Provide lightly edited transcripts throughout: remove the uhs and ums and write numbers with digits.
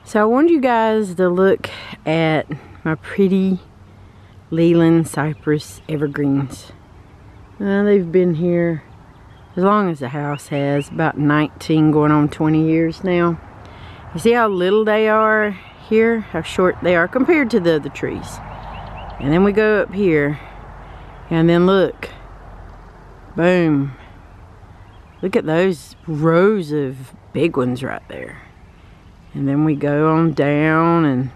So I wanted you guys to look at my pretty Leyland cypress evergreens. They've been here as long as the house has, about 19 going on 20 years now. You see how little they are here, how short they are compared to the other trees. And then we go up here, and then look, boom. Look at those rows of big ones right there. And then we go on down and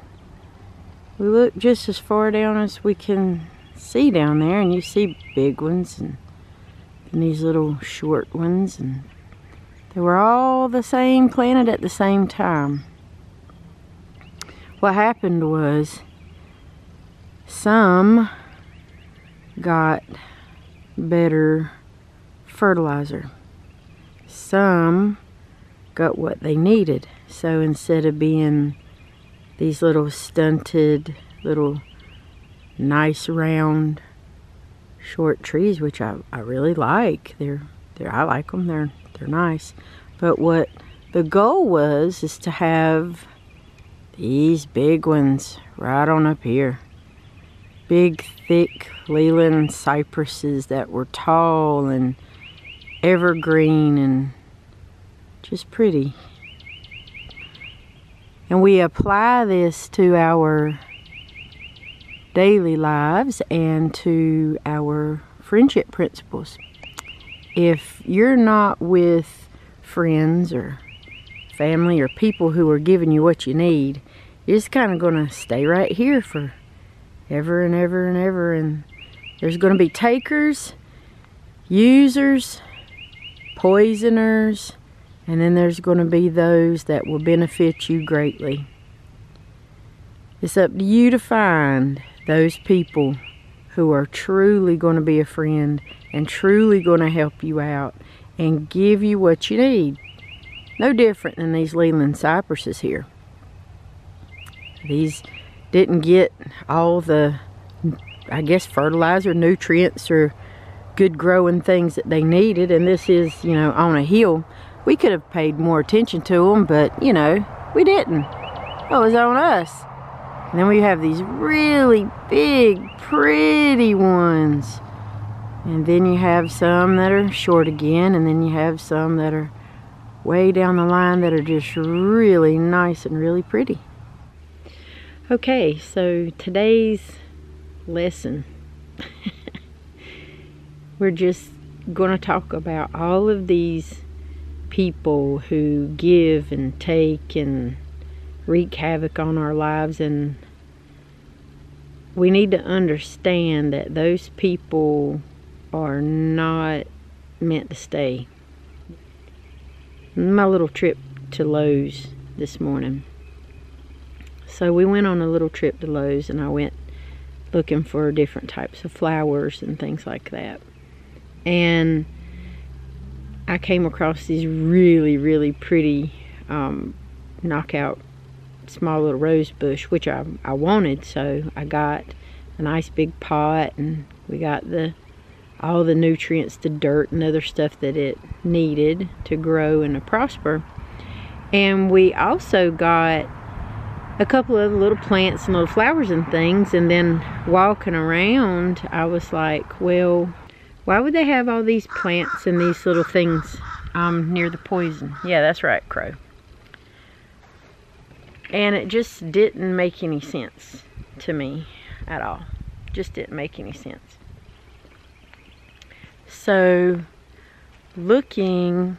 we look just as far down as we can see down there, and you see big ones and these little short ones, and they were all the same planted at the same time. What happened was some got better fertilizer. Some got what they needed. So instead of being these little stunted, little nice round short trees, which I really like. I like them. They're nice. But what the goal was is to have these big ones right on up here. Big, thick Leyland cypresses that were tall and evergreen and just pretty. And we apply this to our daily lives and to our friendship principles. If you're not with friends or family or people who are giving you what you need, you're just kind of going to stay right here for ever and ever and ever. And there's going to be takers, users, poisoners, and then there's going to be those that will benefit you greatly. It's up to you to find those people who are truly going to be a friend and truly going to help you out and give you what you need. No different than these Leyland cypresses here. These didn't get all the, I guess, fertilizer, nutrients, or good growing things that they needed. And this is, you know, on a hill. We could have paid more attention to them, but, you know, we didn't. It was on us. And then we have these really big, pretty ones. And then you have some that are short again, and then you have some that are way down the line that are just really nice and really pretty. Okay, so today's lesson, we're just going to talk about all of these people who give and take and wreak havoc on our lives, and we need to understand that those people are not meant to stay. My little trip to Lowe's this morning. So we went on a little trip to Lowe's, and I went looking for different types of flowers and things like that. And I came across these really, really pretty knockout small little rose bush, which I wanted. So I got a nice big pot, and we got all the nutrients, the dirt and other stuff that it needed to grow and to prosper. And we also got a couple of little plants and little flowers and things. And then walking around, I was like, well, why would they have all these plants and these little things near the poison? Yeah, that's right, Crow. And it just didn't make any sense to me at all. Just didn't make any sense. So, looking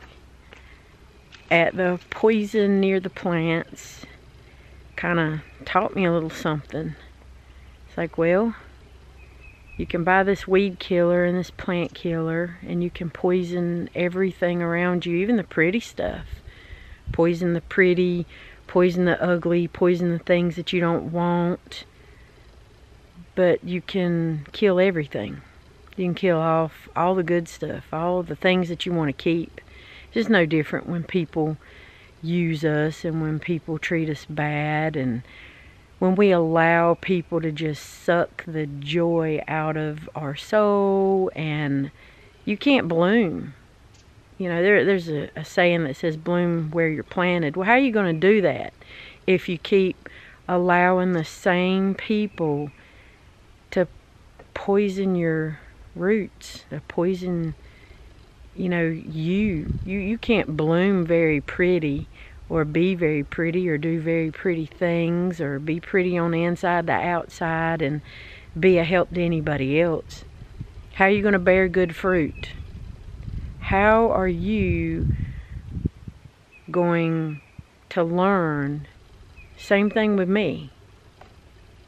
at the poison near the plants kind of taught me a little something. It's like, well, you can buy this weed killer and this plant killer, and you can poison everything around you, even the pretty stuff. Poison the pretty, poison the ugly, poison the things that you don't want. But you can kill everything. You can kill off all the good stuff, all the things that you want to keep. It's just no different when people use us and when people treat us bad, and when we allow people to just suck the joy out of our soul. And you can't bloom. You know, there's a saying that says bloom where you're planted. Well, how are you going to do that if you keep allowing the same people to poison your roots, to poison, you know, you can't bloom very pretty or be very pretty or do very pretty things or be pretty on the inside, the outside, and be a help to anybody else. How are you going to bear good fruit? How are you going to learn? Same thing with me.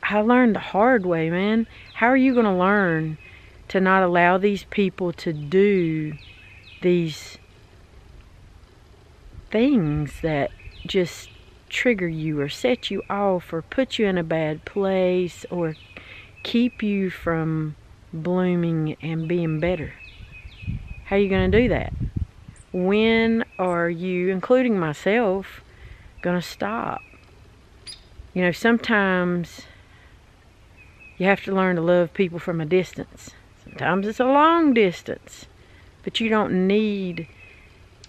I learned the hard way, man. How are you going to learn to not allow these people to do these things that just trigger you or set you off or put you in a bad place or keep you from blooming and being better? How are you going to do that? When are you, including myself, going to stop? You know, sometimes you have to learn to love people from a distance. Sometimes it's a long distance, but you don't need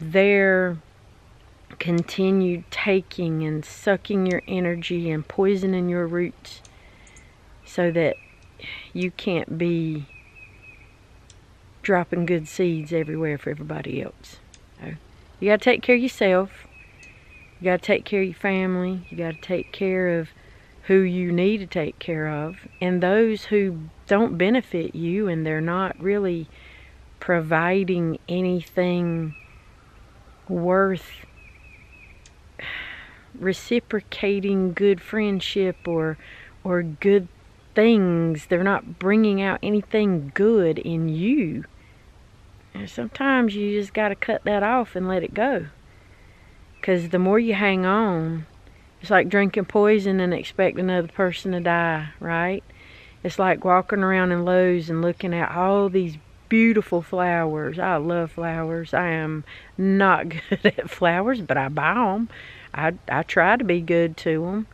their continued taking and sucking your energy and poisoning your roots so that you can't be dropping good seeds everywhere for everybody else. So, you got to take care of yourself. You got to take care of your family. You got to take care of who you need to take care of. And those who don't benefit you and they're not really providing anything worth reciprocating good friendship or good things. They're not bringing out anything good in you. And sometimes you just got to cut that off and let it go. Because the more you hang on, it's like drinking poison and expecting another person to die, right? It's like walking around in Lowe's and looking at all these beautiful flowers. I love flowers. I am not good at flowers, but I buy them. I try to be good to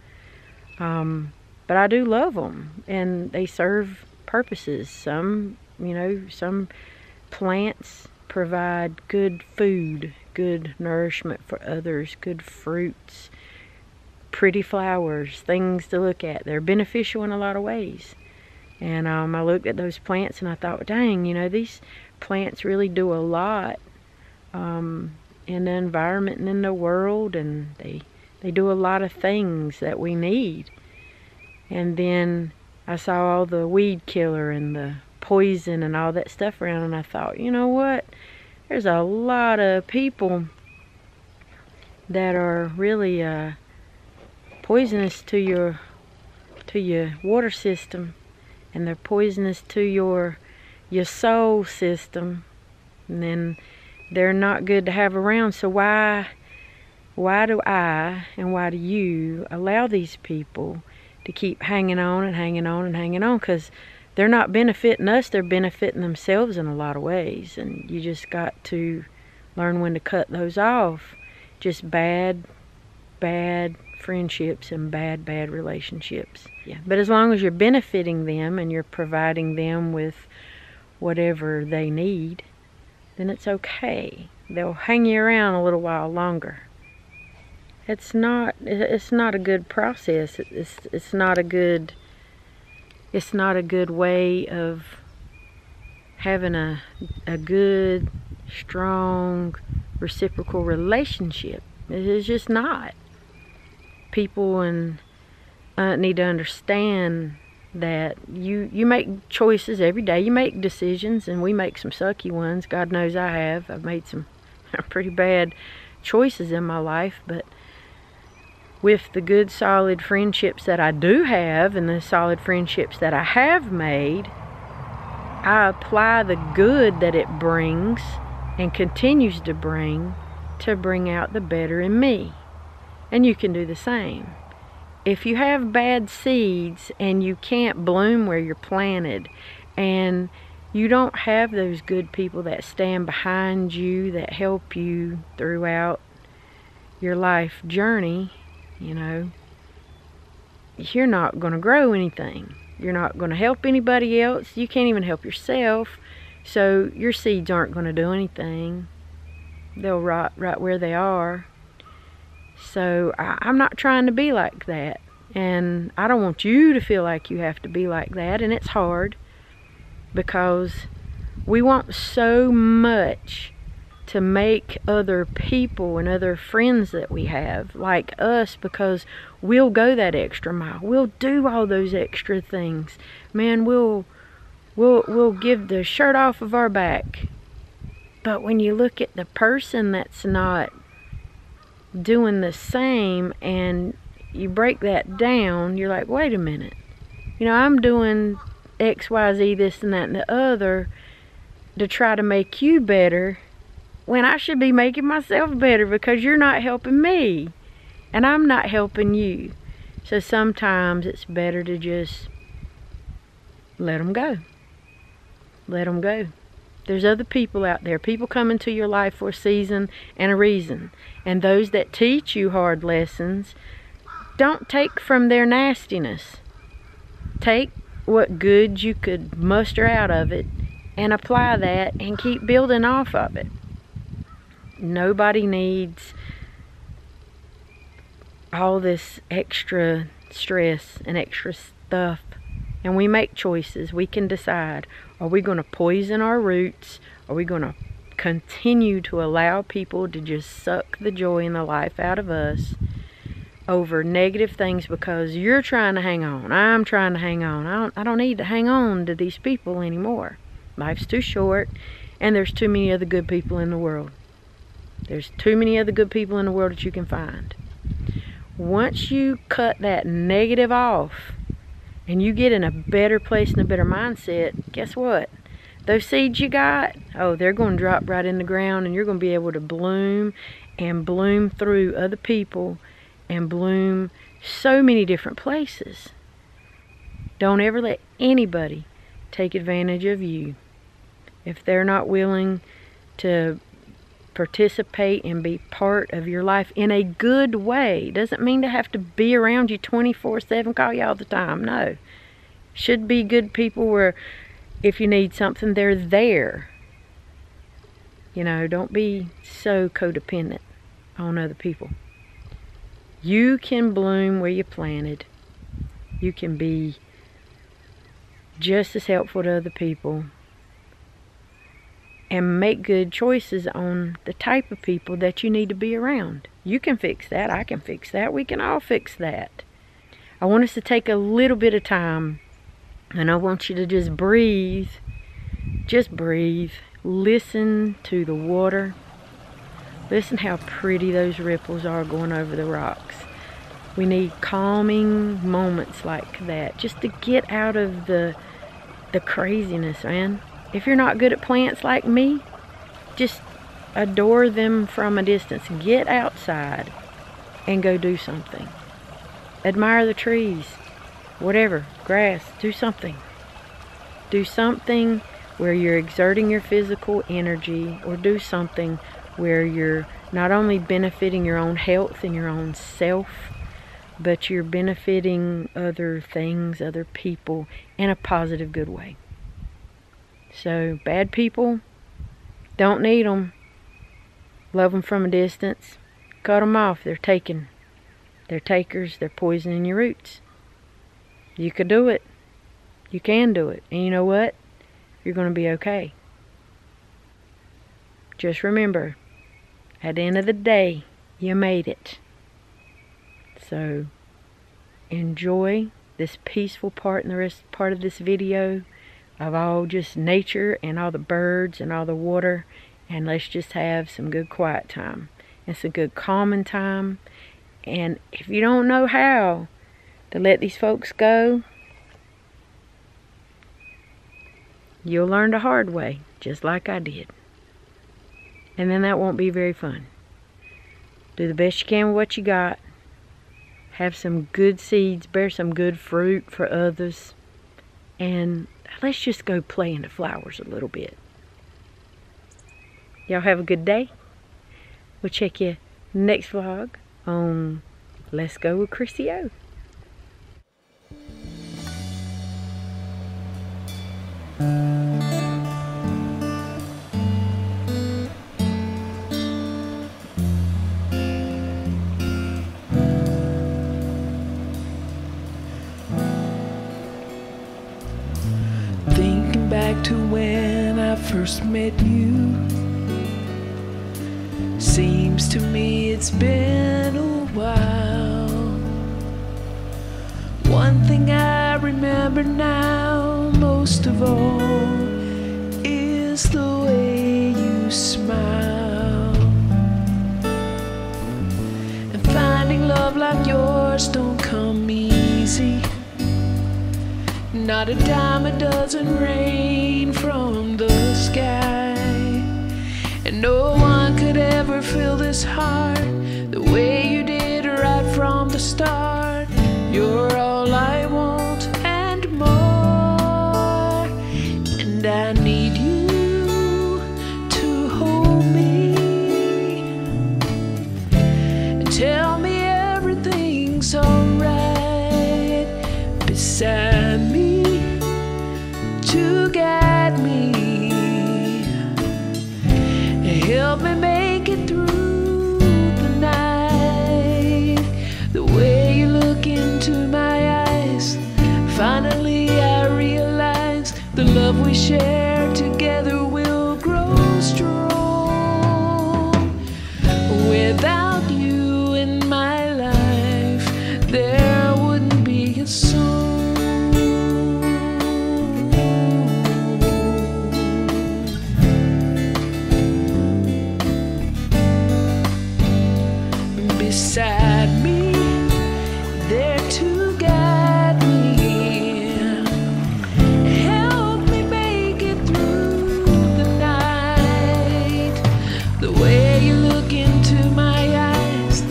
them. But I do love them, and they serve purposes. Some, you know, some plants provide good food, good nourishment for others, good fruits, pretty flowers, things to look at. They're beneficial in a lot of ways. And I looked at those plants and I thought, dang, you know, these plants really do a lot in the environment and in the world, and they do a lot of things that we need. And then I saw all the weed killer and the poison and all that stuff around, and I thought, you know what? There's a lot of people that are really poisonous to your water system, and they're poisonous to your soul system, and then they're not good to have around. So why do I and why do you allow these people to keep hanging on and hanging on and hanging on? Because they're not benefiting us, they're benefiting themselves in a lot of ways. And you just got to learn when to cut those off. Just bad friendships and bad relationships. Yeah. But as long as you're benefiting them and you're providing them with whatever they need, then it's okay. They'll hang you around a little while longer. It's not a good process. It's not a good way of having a good, strong, reciprocal relationship. It is just not. People need to understand that you make choices every day. You make decisions, and we make some sucky ones. God knows I have. I've made some pretty bad choices in my life, but with the good solid friendships that I do have and the solid friendships that I have made, I apply the good that it brings and continues to bring out the better in me. And you can do the same. If you have bad seeds and you can't bloom where you're planted, and you don't have those good people that stand behind you, that help you throughout your life journey, you know, you're not going to grow anything. You're not going to help anybody else. You can't even help yourself. So your seeds aren't going to do anything. They'll rot right where they are. So I'm not trying to be like that. And I don't want you to feel like you have to be like that. And it's hard because we want so much to make other people and other friends that we have like us, because we'll go that extra mile. We'll do all those extra things. Man, we'll give the shirt off of our back. But when you look at the person that's not doing the same and you break that down, you're like, wait a minute. You know, I'm doing X, Y, Z, this and that and the other to try to make you better, when I should be making myself better, because you're not helping me and I'm not helping you. So sometimes it's better to just let them go. Let them go. There's other people out there. People come into your life for a season and a reason. And those that teach you hard lessons, don't take from their nastiness. Take what good you could muster out of it and apply that and keep building off of it. Nobody needs all this extra stress and extra stuff. And we make choices. We can decide. Are we going to poison our roots? Are we going to continue to allow people to just suck the joy and the life out of us over negative things because you're trying to hang on? I'm trying to hang on. I don't need to hang on to these people anymore. Life's too short, and there's too many other good people in the world. There's too many other good people in the world that you can find. Once you cut that negative off and you get in a better place and a better mindset, guess what? Those seeds you got, oh, they're going to drop right in the ground, and you're going to be able to bloom and bloom through other people and bloom so many different places. Don't ever let anybody take advantage of you. If they're not willing to participate and be part of your life in a good way, doesn't mean to have to be around you 24/7, call you all the time. No. Should be good people where if you need something, they're there. You know, don't be so codependent on other people. You can bloom where you planted. You can be just as helpful to other people and make good choices on the type of people that you need to be around. You can fix that. I can fix that. We can all fix that. I want us to take a little bit of time, and I want you to just breathe. Just breathe. Listen to the water. Listen how pretty those ripples are going over the rocks. We need calming moments like that just to get out of the craziness, man. If you're not good at plants like me, just adore them from a distance. Get outside and go do something. Admire the trees, whatever, grass, do something. Do something where you're exerting your physical energy, or do something where you're not only benefiting your own health and your own self, but you're benefiting other things, other people in a positive, good way. So, bad people, don't need them. Love them from a distance. Cut them off. They're taken. They're takers. They're poisoning your roots. You could do it. You can do it. And you know what? You're going to be okay. Just remember, at the end of the day, you made it. So, enjoy this peaceful part and the rest part of this video of all just nature and all the birds and all the water, and let's just have some good quiet time and some good calming time. And if you don't know how to let these folks go, you'll learn the hard way, just like I did. And then that won't be very fun. Do the best you can with what you got. Have some good seeds, bear some good fruit for others, and let's just go play in the flowers a little bit. Y'all have a good day. We'll check you next vlog on Let's Go with Chrissy O. back to when I first met you. Seems to me it's been a while. One thing I remember now most of all is the way you smile. And finding love like yours don't come easy. Not a dime a dozen rain from the sky. And no one could ever fill this heart the way you did right from the start. You're all I want and more, and I need you to hold me and tell me everything's alright beside me, to guide me, help me make it through the night. The way you look into my eyes, finally I realize the love we share together will grow strong. Without you in my life, there wouldn't be a song. Beside me, there to guide me, help me make it through the night. The way you look into my eyes,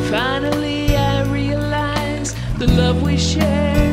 finally I realize the love we share